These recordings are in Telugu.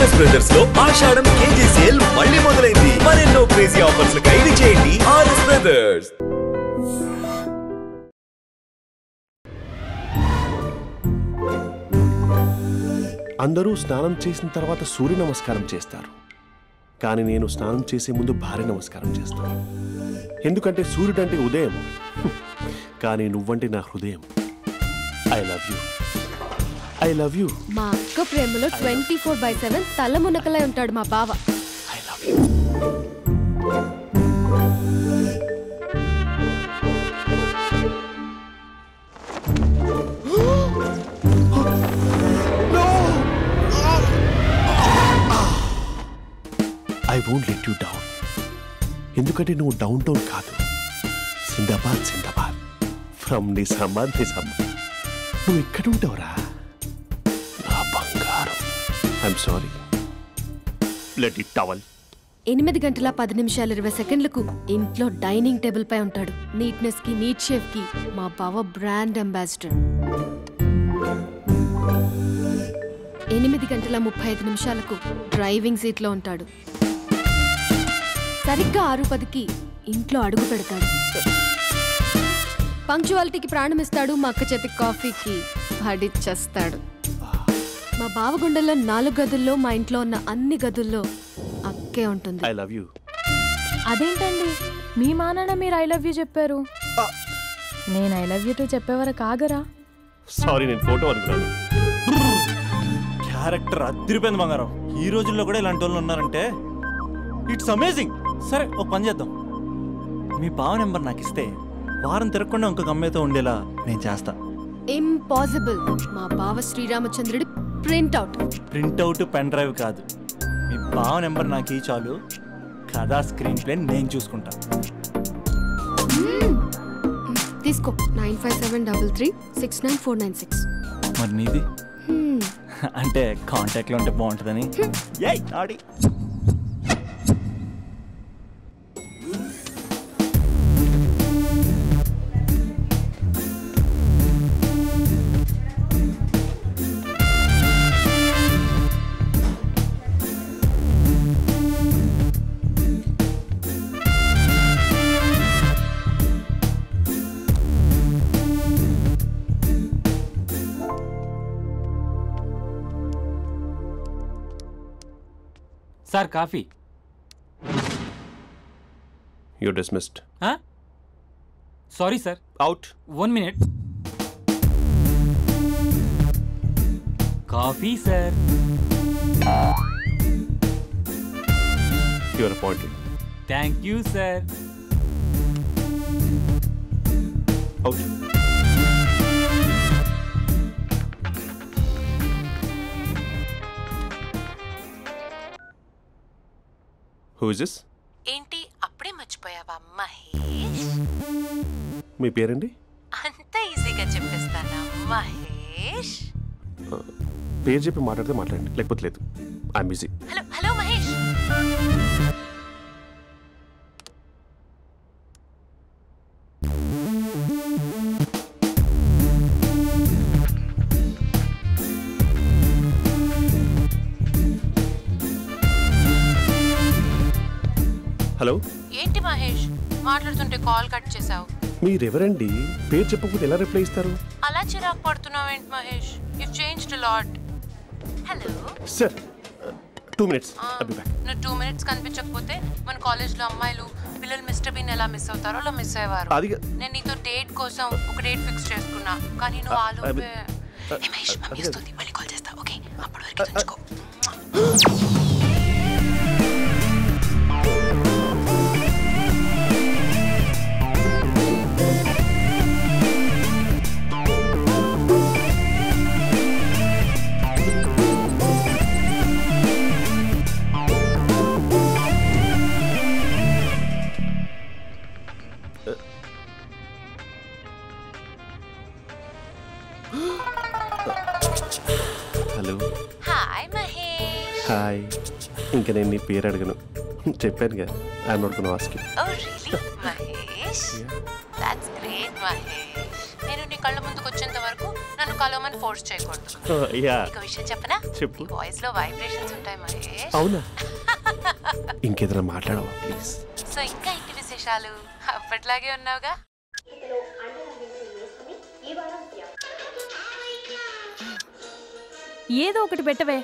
ఆర్ఎస్ బ్రదర్స్ లో ఆషాఢం కేజీ సేల్ మళ్ళీ మొదలైంది. మరెన్నో క్రేజీ ఆఫర్స్ ఖైదీ చేయండి ఆర్ఎస్ బ్రదర్స్. అందరూ స్నానం చేసిన తర్వాత సూర్య నమస్కారం చేస్తారు, కానీ నేను స్నానం చేసే ముందు భార్య నమస్కారం చేస్తాను. ఎందుకంటే సూర్యుడు అంటే ఉదయం, కానీ నువ్వంటే నా హృదయం. I love you, I love you. మా అక్క ప్రేమలో 24/7 తల మునకలై ఉంటాడు మా బావ. I love you. I won't let you down. ఎందుకంటే నువ్వు డౌన్ టౌన్ కాదు, జిందాబాద్ జిందాబాద్ ఫ్రమ్ నిజామాబాద్ నిజామాబాద్. నువ్వు ఎక్కడుంటావురా నా బంగారం? I'm sorry, let it towel. 8 గంటల 10 నిమిషాలు 20 సెకండ్లకు ఇంట్లో డైనింగ్ టేబుల్ పై ఉంటాడు. నీట్నెస్ కి, నీట్ షేఫ్ కి మా బావ బ్రాండ్ అంబాసిడర్. 8 గంటల 35 నిమిషాలకు డ్రైవింగ్ సీట్ లో ఉంటాడు. సరిగ్గా 6:10కి ఇంట్లో అడుగు పెడతాడు. పంక్చువాలిటీకి ప్రాణం ఇస్తాడు. మా అక్క చేతి కాఫీకి పడిచ్చేస్తాడు. మా బావ గుండెల్లో 4 గదుల్లో మా ఇంట్లో ఉన్న అన్ని గదుల్లో అక్కే ఉంటుంది. I love you. అదేంటండి మీ మానాన్న మీరు ఐ లవ్ యూ చెప్పారు, నేను ఐ లవ్ యూ టు చెప్పేవరకు ఆగరా? సారీ, నేను ఫోటో అనుకున్నాను. క్యారెక్టర్ అదిరిపోయింది బంగారం. ఈ రోజుల్లో కూడా ఇలాంటి వాళ్ళు ఉన్నారంటే ఇట్స్ అమేజింగ్. సరే ఓ పని చేద్దాం, మీ బావ నెంబర్ నాకు ఇస్తే వారం తిరగకుండా ఇంకొక అమ్మాయితో ఉండేలా నేను చేస్తా. ఇంపాసిబుల్. మా బావ శ్రీరామచంద్రుడి ప్రింట్అవుట్. ప్రింట్అవుట్ పెన్ డ్రైవ్ కాదు, మీ బావ నెంబర్ నాకు ఈ చాలు. కథా స్క్రీన్ ప్లే నేను చూసుకుంటా. తీసుకో 9573369496. మరి నీది? అంటే కాంటాక్ట్లో ఉంటే బాగుంటుందని. ఏయ్ ఆడి sir coffee. You dismissed. Sorry sir. Out. 1 minute. Coffee sir. You are appointed. Thank you sir. Out. Who is this? ఏంటి అప్పుడే మర్చిపోయావా మహేష్? మీ పేరండి? అంత ఈజీగా చెప్పేస్తానా మహేష్? పేరు చెప్పి మాట్లాడితే మాట్లాడండి, లేకపోతే లేదు. I'm busy. Hello hello Mahesh. Hello. ఏంటి మహేష్ మాట్లాడుతుంటే కాల్ కట్ చేసావు? మీరెవరండి? పేరు చెప్పకపోతే ఎలా రిప్లై ఇస్తారు? అలా చిరాకు పడుతున్నావు ఏంటి Mahesh? You changed a lot. Hello sir, 2 minutes. I'll be back. నువ్వు 2 minutes కనిపించకపోతే మన కాలేజ్లో అమ్మాయిలు పిల్లలు మిస్టర్ బీన్ ఎలా మిస్ అవుతారో అలా మిస్ అయ్యేవారు. నేను నీతో డేట్ కోసం ఒక డేట్ ఫిక్స్ చేసుకున్నా, కానీ నువ్వు ఆలోపే. మహేష్ మమ్మీ వస్తుంది, మళ్ళీ కాల్ చేస్తా. ఓకే, అప్పటి వరకు ఉంచుకో. హలో. హాయ్ మహేష్. హాయ్. ఇంకా నేను నీ పేరు అడగను, చెప్పానుగా. I'm not gonna ask you. Oh really Mahesh? That's great Mahesh. నేను నీకు కళ్ళ ముందుకు వచ్చేంత వరకు నన్ను కలవమని ఫోర్స్ చేయకూడదు. ఇంకో విషయం చెప్పనా? చెప్పు. వాయిస్ లో వైబ్రేషన్స్ ఉంటాయి మరి. అవునా? ఇంకేదైనా మాట్లాడవా ప్లీజ్? సో ఇంకా ఇంటి విశేషాలు అప్పట్లాగే ఉన్నావుగా? ఏదో ఒకటి పెట్టవే.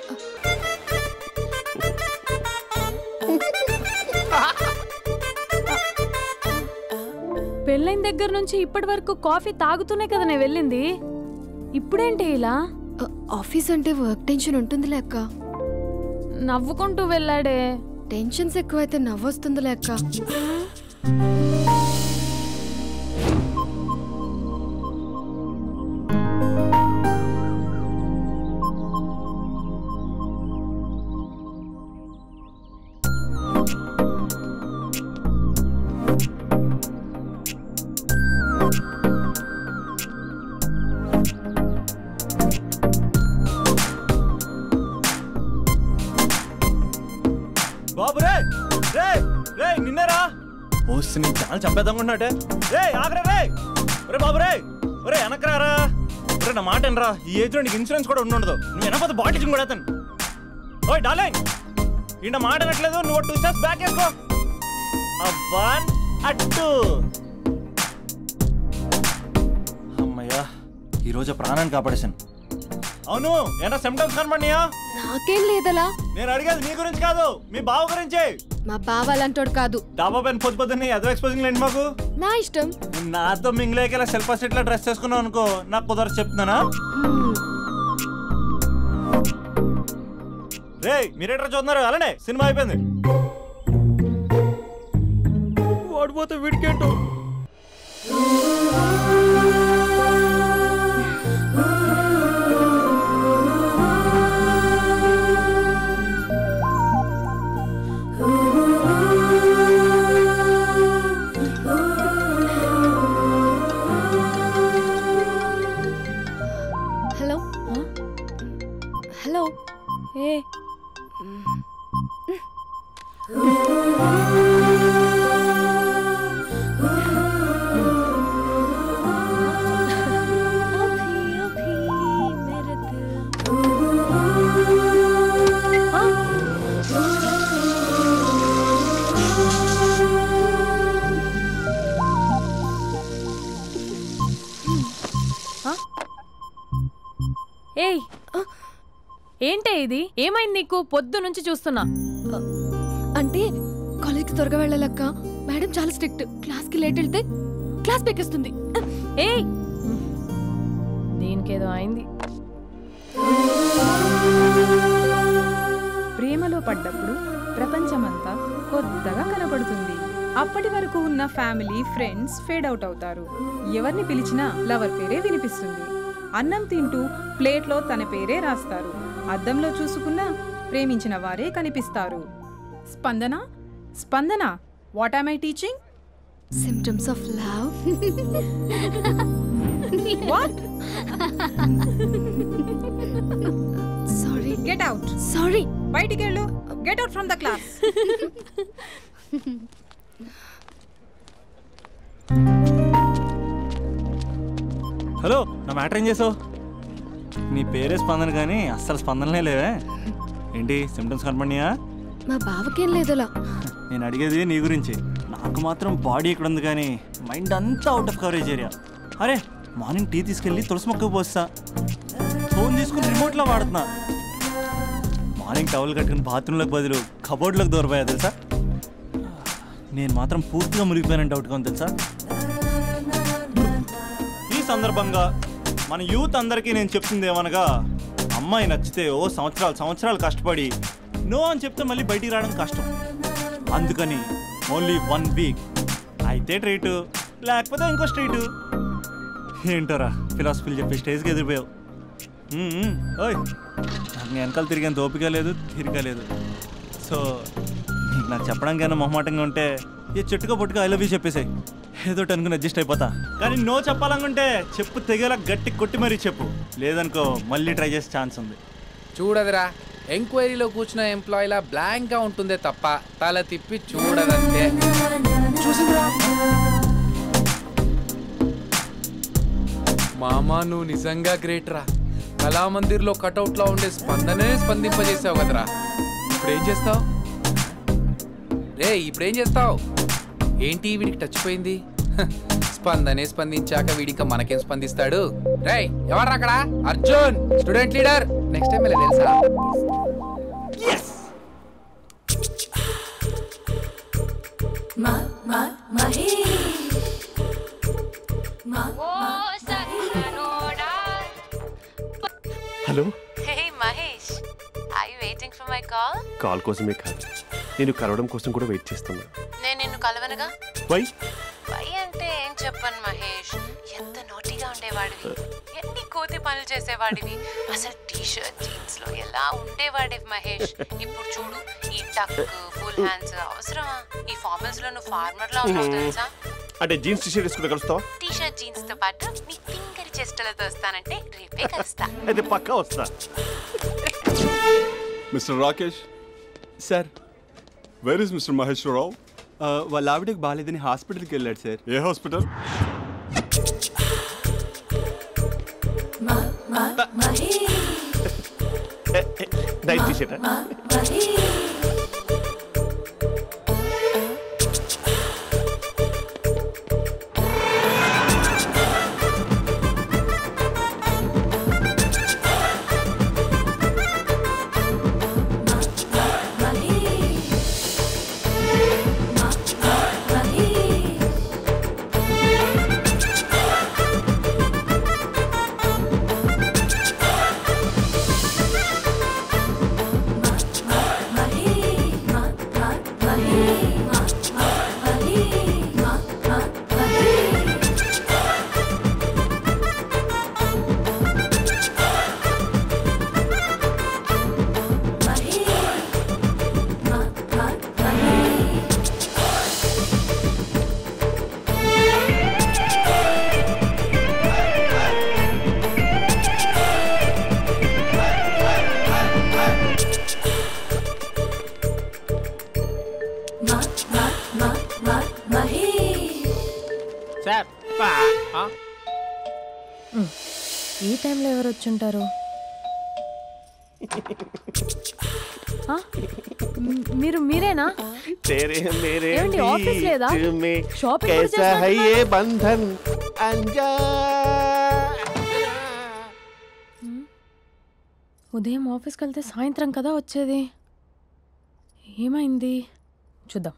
పెళ్ళైన దగ్గర నుంచి ఇప్పటి వరకు కాఫీ తాగుతూనే కదా నేను వెళ్ళింది. ఇప్పుడేంటి ఇలా? ఆఫీస్ అంటే వర్క్ టెన్షన్ ఉంటుందిలే అక్క. నవ్వుకుంటూ వెళ్ళాడే. టెన్షన్స్ ఎక్కువైతే నవ్వొస్తుందిలే అక్క. బాబు రే రే రే నిన్నరా వస్తు నేను చాలా చంపేద్దామనుకున్నాటే. రే ఆగరా రే. ఒరే బాబు రే. ఒరే వెనకరారా. ఒరే నా మాట అనరా. ఈ ఏజ్లో నీకు ఇన్సూరెన్స్ కూడా ఉండదు. నువ్వు వెనకపోతే బాటిల్ కూడా అతను. ఓయ్ డార్లింగ్, ఈయన మాట అనట్లేదు. నువ్వు 2 స్టెప్స్ బ్యాక్ వేసుకో. 1 2. అమ్మయ్యా, ఈరోజు ప్రాణాన్ని కాపాడేశాను. అవును, ఏనా సిమ్టమ్స్ కనబడినాయా? నాకేం లేదలా. నేను అడిగేది నీ గురించి కాదు, మీ బావ గురించి. మా బావ అలాంటోడు కాదు. డాబా పైన పొద్దు పొద్దున్నే అదో ఎక్స్పోజింగ్ లేండి మాకు. నా ఇష్టం. నాతో మింగిలేక సెల్ఫా సెట్ లా డ్రెస్ చేసుకున్నావు అనుకో, నాకు కుదరదు చెప్తున్నానా? రే మీరేట్రా చూస్తున్నారు? అలానే సినిమా అయిపోయింది. వాడిపోతే వీడికేంటో. Hello hello. ఏ ఏయ్, ఏంటే ఇది? ఏమైంది నీకు? పొద్దు నుంచి చూస్తున్నా. అంటే కాలేజ్కి త్వరగా వెళ్ళాలక్క. మేడం చాలా స్ట్రిక్ట్. క్లాస్కి లేట్ వెళ్తే క్లాస్ పెక్కేస్తుంది. ఏయ్, దీనికేదో అయింది. ప్రేమలో పడ్డప్పుడు ప్రపంచమంతా కొత్తగా కనపడుతుంది. అప్పటి వరకు ఉన్న ఫ్యామిలీ ఫ్రెండ్స్ ఫేడ్ అవుట్ అవుతారు. ఎవరిని పిలిచినా లవర్ పేరే వినిపిస్తుంది. అన్నం తింటూ ప్లేట్లో తన పేరే రాస్తారు. అద్దంలో చూసుకున్నా ప్రేమించిన వారే కనిపిస్తారు. Spandana Spandana, what am I teaching? Symptoms of love. What? Sorry. Get out. Sorry. బయటికి వెళ్ళు. Get out from the class. Hello, నా మ్యాటర్ ఏం చేసావు? నీ పేరే స్పందన కానీ అస్సలు స్పందనలే లేవే. ఏంటి సిమ్టమ్స్ కనపడినాయా? మా బావకేం లేదలా. నేను అడిగేది నీ గురించి. నాకు మాత్రం బాడీ ఇక్కడ ఉంది కానీ మైండ్ అంతా అవుట్ ఆఫ్ కవరేజ్ ఏరియా. అరే మార్నింగ్ టీ తీసుకెళ్ళి తులసి మొక్కకు పోస్తా. ఫోన్ తీసుకుని రిమోట్లో వాడుతున్నా. మార్నింగ్ టవల్ కట్టుకుని బాత్రూంలోకి బదులు కబోర్డ్లోకి దూరపోయా తెలుసా. నేను మాత్రం పూర్తిగా మునిగిపోయానని డౌట్గా ఉంది తెలుసా. ఈ సందర్భంగా మన యూత్ అందరికీ నేను చెప్తుంది ఏమనగా, అమ్మాయి నచ్చితే సంవత్సరాలు కష్టపడి నో అని చెప్తే మళ్ళీ బయటికి రావడం కష్టం. అందుకని ఓన్లీ 1 వీక్ అయితే ట్రీటు, లేకపోతే ఇంకో స్ట్రీటు. ఏంటోరా ఫిలాసఫీలు చెప్పే స్టేజ్కి ఎదిరిపోయావు. ఓయ్, నాకు వెనకాల తిరిగేంత ఓపిక లేదు, తీరిక లేదు. సో నాకు చెప్పడానికైనా మొహమాటంగా ఉంటే ఏ చెట్టుగా పొట్టుగా ఐ లవ్ యూ చెప్పేసాయి. ఏదో అనుకుని అడ్జస్ట్ అయిపోతా. కానీ నో చెప్పాలనుకుంటే చెప్పు తెగేలా గట్టి కొట్టి మరీ చెప్పు. లేదనుకో మళ్ళీ ట్రై చేసే ఛాన్స్ ఉంది. చూడదురా, ఎంక్వైరీలో కూర్చున్న ఎంప్లాయీలా బ్లాంక్గా ఉంటుందే తప్ప తల తిప్పి చూడదంతే. చూసిందిరా, మామా నువ్వు నిజంగా గ్రేట్ రా. కళామందిర్లో కటౌట్లో ఉండే స్పందనే స్పందింపజేసావు కదరా. ఇప్పుడేం చేస్తావు రే? ఇప్పుడేం చేస్తావు? ఏంటి వీడికి టచ్ పోయింది? స్పందనే స్పందించాక వీడిక మనకేం స్పందిస్తాడు? రే ఎవరు అక్కడ? Arjun student leader. Next time ఇలా తెలుసా? Hello. Hey Mahesh, are you waiting for my call? Call కోసమే కాదు, నేను కలవడం కోసం కూడా వెయిట్ చేస్తున్నా. నేను నిన్ను కలవనుగా. వై అంటే ఏం చెప్పను మహేష్, ఎంత నోటిగా ఉండేవాడివి, ఎన్ని కోతి పనులు చేసేవాడివి, అసలు టీషర్ట్ జీన్స్ లో ఎలా ఉండేవాడివి మహేష్. ఇప్పుడు చూడు, ఈ టక్ ఫుల్ హ్యాండ్స్ అవసరమా? ఈ ఫార్మల్స్ లో నువ్వు ఫార్మర్ లా ఉన్నావు తెలుసా? అంటే జీన్స్ టీషర్ట్ వేసుకుంటే కలుస్తావా? టీషర్ట్ జీన్స్ తో పాటు నీ తింగరి చెస్టలతో వస్తానంటే రేపే కలుస్తా. అయితే పక్కా వస్తా. Mister Rakesh sir, where is mister Maheshwararao? వాళ్ళ ఆవిడకి బాగాలేదని హాస్పిటల్కి వెళ్ళాడు సార్. ఏ హాస్పిటల్? Night T shirt. ఈ టైంలో ఎవరు వచ్చుంటారు? మీరేనా? ఏమండి ఆఫీస్ లేదా? షాపింగ్ బంధన్ ఉదయం ఆఫీస్కి వెళ్తే సాయంత్రం కదా వచ్చేది. ఏమైంది చూద్దాం.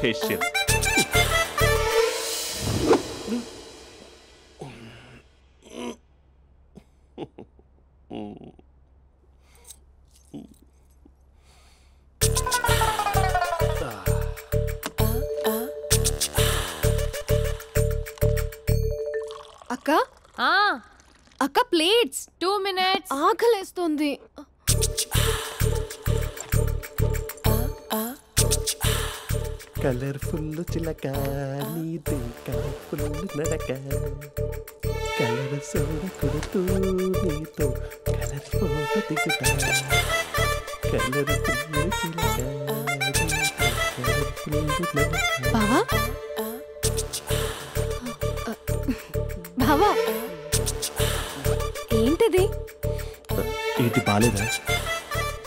ఫేషియల్. అక్క అక్క ప్లేట్స్. 2 minutes. ఆకలేస్తుంది. కలర్ఫుల్ చిలక నీది కలర్ఫుల్ నడక కలర్ సోడ కొడుతూ నీతో కలర్ ఫోటో దిగుతా కలర్ఫుల్ చిలక బావా బావా ఏంటిది? ఏంటి బాలేదా?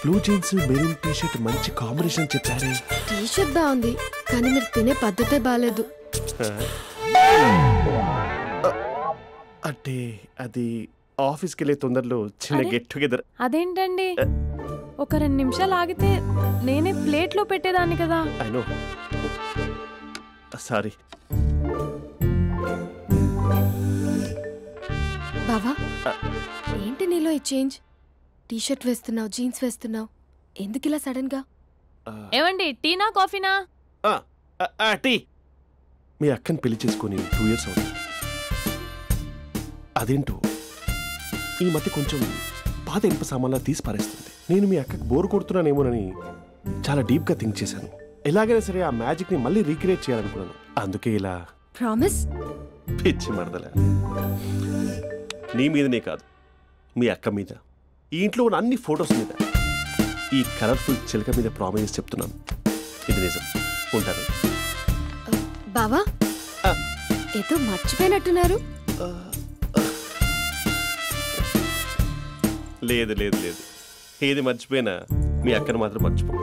బ్లూ జీన్స్ మెరూన్ టీషర్ట్ మంచి కాంబినేషన్ చెప్పారే. టీషర్ట్ బాగుంది కానీ మీరు తినే పద్ధతే బాలేదు. అంటే అది ఆఫీస్కి వెళ్ళే తొందరలో చిన్న గెట్ టుగెదర్. అదేంటండి, ఒక 2 నిమిషాలు ఆగితే నేనే ప్లేట్లో పెట్టేదాన్ని కదా. I know, sorry. బావా ఏంటి నీలో ఈ చేంజ్? టీషర్ట్ వేస్తున్నావు, జీన్స్ వేస్తున్నావు, ఎందుకు ఇలా సడన్ గా? ఏమండి, టీనా కాఫీనా? టీ. మీ అక్కని పెళ్లి చేసుకుని 2 years అవుతుంది. అదేంటో ఈ మధ్య కొంచెం పాత ఇనుప సామాన్లా తీసి పారేస్తుంది. నేను మీ అక్కకి బోర్ కొడుతున్నానేమోనని చాలా డీప్గా థింక్ చేశాను. ఎలాగైనా సరే ఆ మ్యాజిక్ని మళ్ళీ రీక్రియేట్ చేయాలనుకున్నాను. అందుకే ఇలా. ప్రామిస్? పిచ్చి మరదల, నీ మీదనే కాదు, మీ అక్క మీద, ఈ ఇంట్లో ఉన్న అన్ని ఫొటోస్ మీద, ఈ కలర్ఫుల్ చిలక మీద ప్రామిస్ చెప్తున్నాను, ఇది నిజం. ఉంటాను. బావా ఏదో మర్చిపోయినట్టున్నారు. లేదు లేదు లేదు, ఏది మర్చిపోయినా మీ అక్కను మాత్రం మర్చిపో.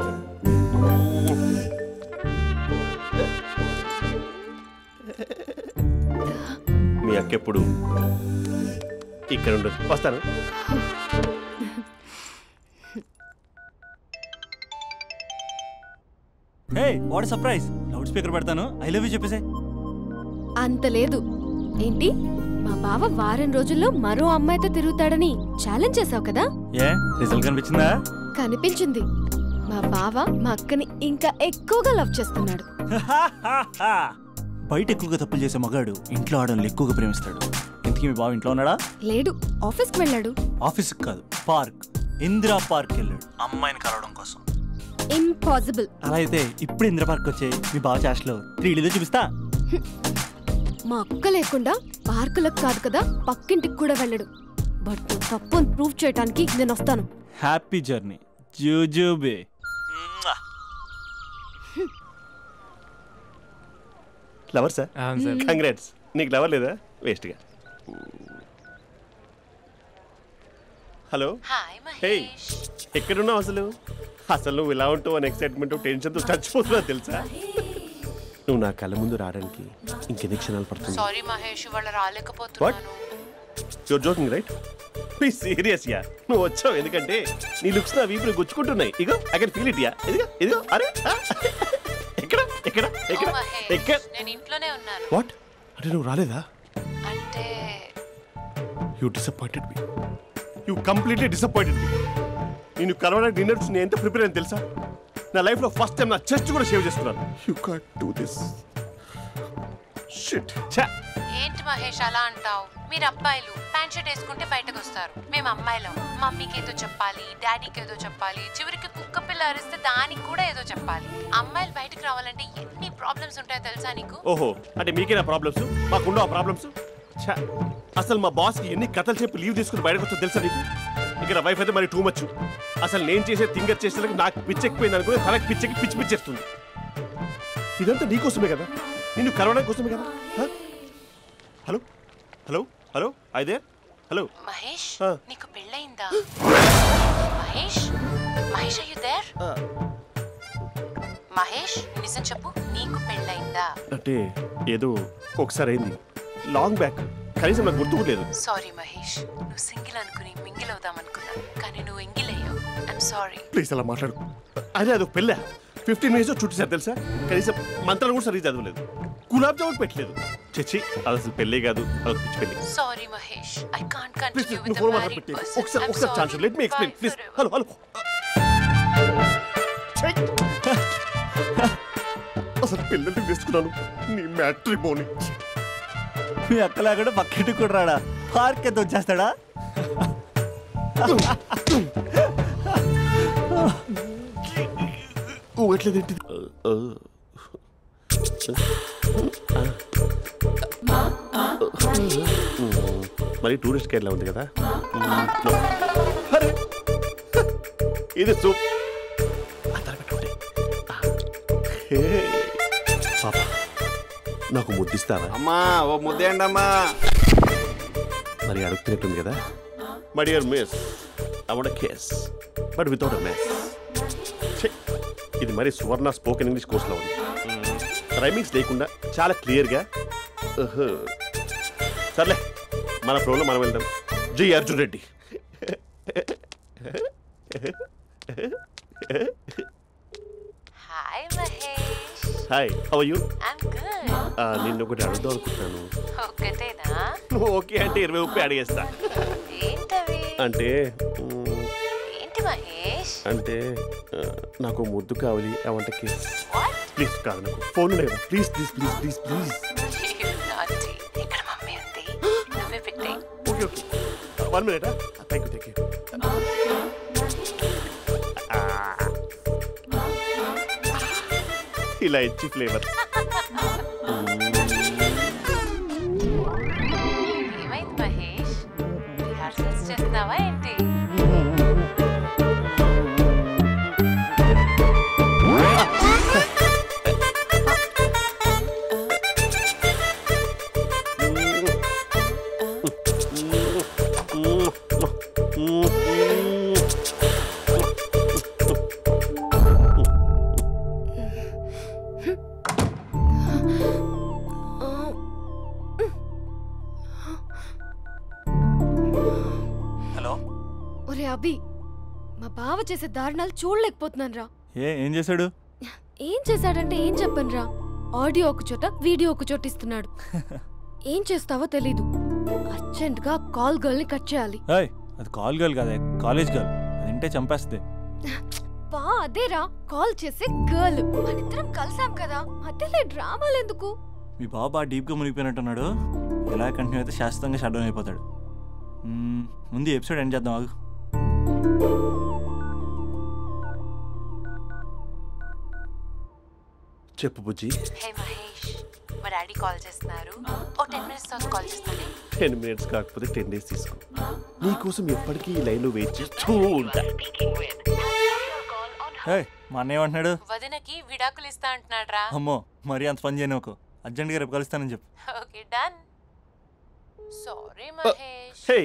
మీ అక్క ఎప్పుడు ఇక్కడ ఉండదు. వస్తాను. Hey what surprise, loud speaker పెడతాను, ఐ లవ్ యూ చెప్పేసే. అంత లేదు. ఏంటి మా బావ వారం రోజుల్లో మరో అమ్మాయితో తిరుగుతాడని ఛాలెంజ్ చేసావు కదా? ఏ రిజల్ట్ కనిపించిందా? కనిపించింది. మా బావ మా అక్కని ఇంకా ఎక్కువగా లవ్ చేస్తున్నాడు. బయట ఎక్కువగా తప్పులు చేసే మగాడు ఇంట్లో ఆడవాళ్ళు ఎక్కువగా ప్రేమిస్తాడు. ఇంతకీ మీ బావ ఇంట్లో ఉన్నాడా? లేడు, ఆఫీస్కి వెళ్ళాడు. ఆఫీస్కి కాదు, పార్క్, ఇందిరా పార్క్ వెళ్ళాడు అమ్మాయిని కలవడం కోసం. ఇంపాసిబుల్. అలా అయితే ఇప్పుడు ఇందిరా పార్క్ వచ్చే మీ బావ చాష్లో 3Dలో చూపిస్తా. మా అక్క లేకుండా పార్కులకు కాదు కదా పక్కింటికి కూడా వెళ్ళడు. బట్ నువ్వు తప్పు అని ప్రూవ్ చేయడానికి నేను వస్తాను. హ్యాపీ జర్నీ జూజూబే. Lover sir? కంగ్రాట్స్. నీకు లవర్ లేదా? వేస్ట్గా. హలో. హే, ఎక్కడున్నావు అసలు? అసలు నువ్వు ఇలా ఉంటావు అని ఎక్సైట్మెంట్ టెన్షన్తో చచ్చిపోతున్నా తెలుసా? నువ్వు నా కళ్ళ ముందు రావడానికి ఇంకెన్ని క్షణాలు పడుతుంది? సారీ మహేష్, వాళ్ళు రాలేకపోతున్నాను. You're joking right? Please serious yeah. నువ్వు వచ్చావు ఎందుకంటే నీ లుక్స్ నా వీపుని గుచ్చుకుంటున్నాయి. ఇగో I can feel it yeah. ఇదిగో ఇదిగో. అరే ఎక్కడ ఎక్కడ ఎక్కడ ఎక్కడ? నేను ఇంట్లోనే ఉన్నాను. వాట్ అంటే నువ్వు రాలేదా? అంటే you disappointed me. You completely disappointed me. నేను కరోనా డిన్నర్స్ నేను ఎంత ప్రిపేర్ అని తెలుసా? నా లైఫ్లో ఫస్ట్ టైం నా చెస్ట్ కూడా షేవ్ చేసుకున్నాను. You can't do this. Shit. ఏంటి మహేష్ అలా అంటావు? మీరు అబ్బాయిలు ప్యాంట్ షర్ట్ వేసుకుంటే బయటకు వస్తారు. మేము అమ్మాయిలం మమ్మీకి ఏదో చెప్పాలి, డాడీకి ఏదో చెప్పాలి, చివరికి కుక్క పిల్ల అరిస్తే దానికి కూడా ఏదో చెప్పాలి. అమ్మాయిలు బయటకు రావాలంటే ఎన్ని ప్రాబ్లమ్స్ ఉంటాయో తెలుసా నీకు? ఓహో, అంటే మీకేనా ప్రాబ్లమ్స్? మాకుండా ప్రాబ్లమ్స్? అసలు మా బాస్కి ఎన్ని కథలు చెప్పి లీవ్ తీసుకుని బయటకు వచ్చా తెలుసా నీకు? ఇక్కడ వైఫ్ అయితే మరి టూ మచ్. అసలు నేను చేసే థింగర్ చేసేందుకు నాకు పిచ్చెక్కిపోయింది అనుకుని తనకి పిచ్చెక్కి పిచ్చి పిచ్చేస్తుంది. ఇదంతా నీకోసమే కదా, నిన్ను కరోనా కోసమే కదా. హలో హలో హలో అయితే హలో మహేష్, నీకు పెళ్ళయిందా? Mahesh Mahesh are you there? Mahesh నిజం చెప్పు, నీకు పెళ్ళయిందా? అంటే ఏదో ఒకసారి అయింది, లాంగ్ బ్యాక్, కనీసం నాకు గుర్తులేదు. సారీ మహేష్, నువ్వు సింగిల్ అనుకుని మింగిల్ అవుదాం అనుకున్నా, కానీ నువ్వు ఎంగిల్ అయ్యావు. I'm sorry. ప్లీజ్ అలా మాట్లాడు. అదే అదొక పెళ్ళ 15 minutes చుట్టేసారు తెలుసా? కనీసం మంత్రాలు కూడా సరిగ్గా చదవలేదు, గులాబ్ జామున్ పెట్టలేదు. చచ్చి, అది అసలు పెళ్ళే కాదు, అదొక పిచ్చి పెళ్ళి. Sorry Mahesh, I can't continue with the married person. ఒకసారి chance let me explain please. Hello hello. అసలు పిల్లల్ని తీసుకున్నాను నీ మ్యాట్రిమోనీ. మీ అక్కలా కూడా పక్కింటికి కూడా రాడా? పార్క్ ఎంత వచ్చేస్తాడా? ఎట్లేదేంటి? మరి టూరిస్ట్ గైడ్లా ఉంది కదా. ఇది సూప్. పాపా, నాకు ముద్దిస్తావా? అమ్మా ఓ ముద్దేయండి అమ్మా. మరి అడుగుతున్నట్టుంది కదా. My dear miss, I want a kiss but without a miss. ఇది మరి సువర్ణ స్పోకెన్ ఇంగ్లీష్ కోర్సులో ఉంది, రైమింగ్స్ లేకుండా చాలా క్లియర్గా. సర్లే, మన ఫ్లోలో మనం వెళ్దాం. జై Arjun Reddy. Hi Mahesh. Hi, how are you? I'm good. నిన్ను ఒకటి అడుగుదాం అనుకుంటున్నాను. ఒకటేనా? నువ్వు ఓకే అంటే 20 రూపాయలు అడిగేస్తా. ఏంటవి? అంటే ఏంటి మహేష్? అంటే నాకు ముద్దు కావాలి. I want a kiss. Please. కాదు, నాకు ఫోన్ లేదు. Please please please please please. ఇక్కడ మమ్మీ ఉంది, నువ్వే పెట్టే. Okay okay, 1 minute. Thank you thank you. ఇలా ఇచ్చి ఫ్లేవర్. ఏమైంది మహేష్, రిహార్సల్స్ చేస్తున్నావా ఏంటి? ఒరే అభి, మా బావ చేసే దారుణాలు చూడలేకపోతున్నాను రా. ఏం చేశాడు? ఏం చేశాడంటే ఏం చెప్పను రా. ఆడియో ఒక చోట, వీడియో ఒక చోట ఇస్తున్నాడు. ఏం చేస్తావో తెలీదు. అర్జెంట్ గా కాల్ గర్ల్ ని కట్ చేయాలి. అది కాల్ గర్ల్ కాదే, కాలేజ్ గర్ల్. అది వింటే చంపేస్తుంది. బా అదేరా, కాల్ చేసే గర్ల్. మనిద్దరం కలిసాం కదా, మధ్యలో డ్రామాలు ఎందుకు? మీ బాబా డీప్ గా మునిగిపోయినట్టున్నాడు. ఎలా కంటిన్యూ అయితే శాశ్వతంగా షట్ డౌన్ అయిపోతాడు. ముందు ఎపిసోడ్ ఎండ్ చేద్దాం. ఆగు. చెప్పు బుజ్జి. హే మహేష్, మా డాడీ కాల్ చేస్తున్నారు. ఓ 10 minutes తర్వాత కాల్ చేస్తాను. 10 minutes కాకపోతే 10 days తీసుకో. నీకోసం ఎప్పటికీ ఈ లైన్లో వెయిట్ చేస్తూ ఉంటా. మా అన్న ఏమంటున్నాడు? వదినకి విడాకులు ఇస్తా అంటున్నాడు రా. అమ్మో, మరీ అంత పని చేయను. ఒక అర్జెంట్గా రేపు కలుస్తానని చెప్పు. Okay done. సారీ మహేష్. హే,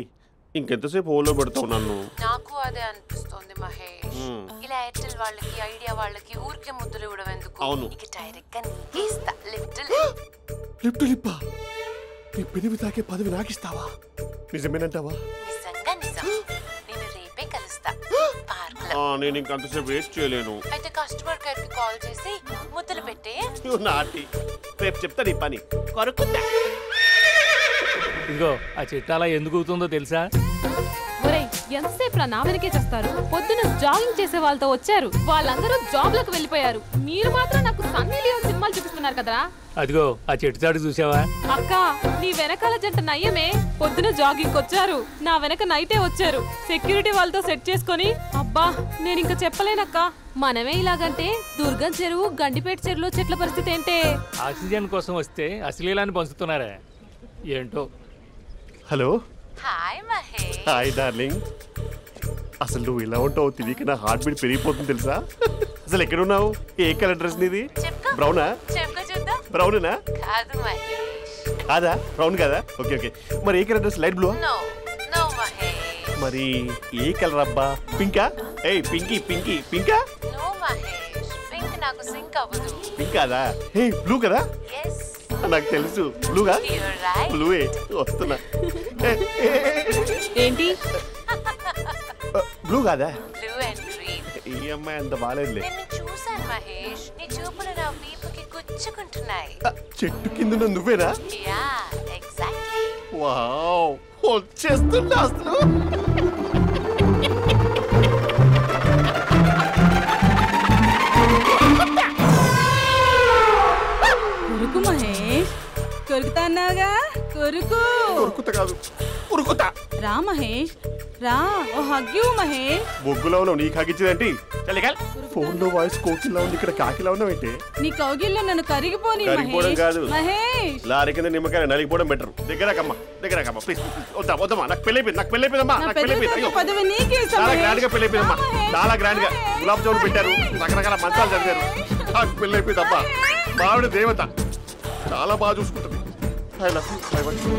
ఇంకెంతసేపు హోల్లో పెడతావు నన్ను? నాకు అదే అనిపిస్తుంది మహేష్. ఇలా ఎయిర్టెల్ వాళ్ళకి, ఐడియా వాళ్ళకి ఊరికే ముద్దులు ఇవ్వడం ఎందుకు? అవును. ఇక డైరెక్ట్ గా నీకే ఇస్తా. లిఫ్ట్ లిప్పా, నీ పెనివి తాకే పదవి నాకిస్తావా? నిజమేనంటావా? నిజంగా నిజం. నేను రేపే కలుస్తా పార్క్ లో. నేను ఇంకంతసేపు వెయిట్ చేయలేను. అయితే కస్టమర్ కేర్ కి కాల్ చేసి ముద్దులు పెట్టే. నాటి రేపు చెప్తా నీ పని. కొరుకుందా. ఇదిగో ఆ చెట్టు అలా ఎందుకు అవుతుందో తెలుసా? ఒరేయ్, ఎంతసేపు నా వెనకే చేస్తారు? పొద్దున జాగింగ్ చేసే వాళ్ళతో వచ్చారు, వాళ్ళందరూ జాబ్లకు వెళ్ళిపోయారు. మీరు మాత్రం నాకు సన్నీ లియోన్ సినిమాలు చూపిస్తున్నారు కదరా. అదిగో ఆ చెట్టు చాటు చూసావా? అక్క, నీ వెనకాల జంట నయ్యమే. పొద్దున జాగింగ్ వచ్చారు, నా వెనక నైటే వచ్చారు. సెక్యూరిటీ వాళ్ళతో సెట్ చేసుకొని, అబ్బా నేను ఇంకా చెప్పలేనక్క. మనమే ఇలాగంటే దుర్గం చెరువు, గండిపేట చెరువులో చెట్ల పరిస్థితి ఏంటే? ఆక్సిజన్ కోసం వస్తే అశ్లీలాన్ని పంచుతున్నారా ఏంటో. Hello. Hi Mahesh. Hi darling. అసలు నువ్వు ఇలా ఉంటావు తెలియక నా హార్ట్ బీట్ పెరిగిపోతుంది తెలుసా? అసలు ఎక్కడున్నావు? ఏ కలర్ డ్రెస్ నీది? బ్రౌనా? బ్రౌనేనా? కాదు మహేష్. కాదా? బ్రౌన్ కాదా? Okay okay. మరి ఏ colour dress? Light blue? No no Mahesh. మరి ఏ కలర్ అబ్బా? పింకా? ఏయ్ పింకీ పింకీ పింకా? నో మహేష్, పింక్ నాకు సింక్ అవ్వదు. పింక్ కాదా? ఏ బ్లూ కదా? yes. నాకు తెలుసు. బ్లూగా? You're right. బ్లూవే. వస్తున్నా. ఏంటి? బ్లూ కాదా? Blue and green. ఈ అమ్మాయి అంత బాలేదులే. నిన్ను చూశాను మహేష్, నీ చూపులు నా వీపుకి గుచ్చుకుంటున్నాయి. చెట్టు కింద నువ్వేనా? Yeah exactly. వావ్, వచ్చేస్తున్నా అసలు. కొరుకు మహేష్, కొరుకుతా అన్నావుగా, కొరుకు. కొరుకుతా కాదు, ఉరుకుతా. రా మహేష్ రా, ఓ హగ్గు మహేష్. బొగ్గులో ఉన్నావు, నీకు హగ్గించేదేంటి? ఫోన్ లో వాయిస్ కోకిలా ఉంది, ఇక్కడ కాకిలా ఉన్నావేంటి? నీ కౌగిల్లో నన్ను కరిగిపోని కరిగిపోవడం కాదు మహేష్. లారీ కింద నిమ్మకాయ నలిగిపోవడం బెటర్. దగ్గరకమ్మా దగ్గరకమ్మా ప్లీజ్. వద్దా వద్దమ్మా, నాకు పెళ్ళైపోయింది, నాకు పెళ్ళైపోయిందమ్మా, నాకు పెళ్ళైపోయింది. పదవి నీకే ఇస్తా చాలా మహేష్. గ్రాండ్ గా పెళ్ళైపోయిందమ్మా, చాలా గ్రాండ్ గా. గులాబ్ జామున్ పెట్టారు, రకరకాల మంచాలు చదివారు. నాకు పెళ్ళైపోయిందమ్మా. మావిడ దేవత, చాలా బాగా చూసుకుంటుంది. I love you.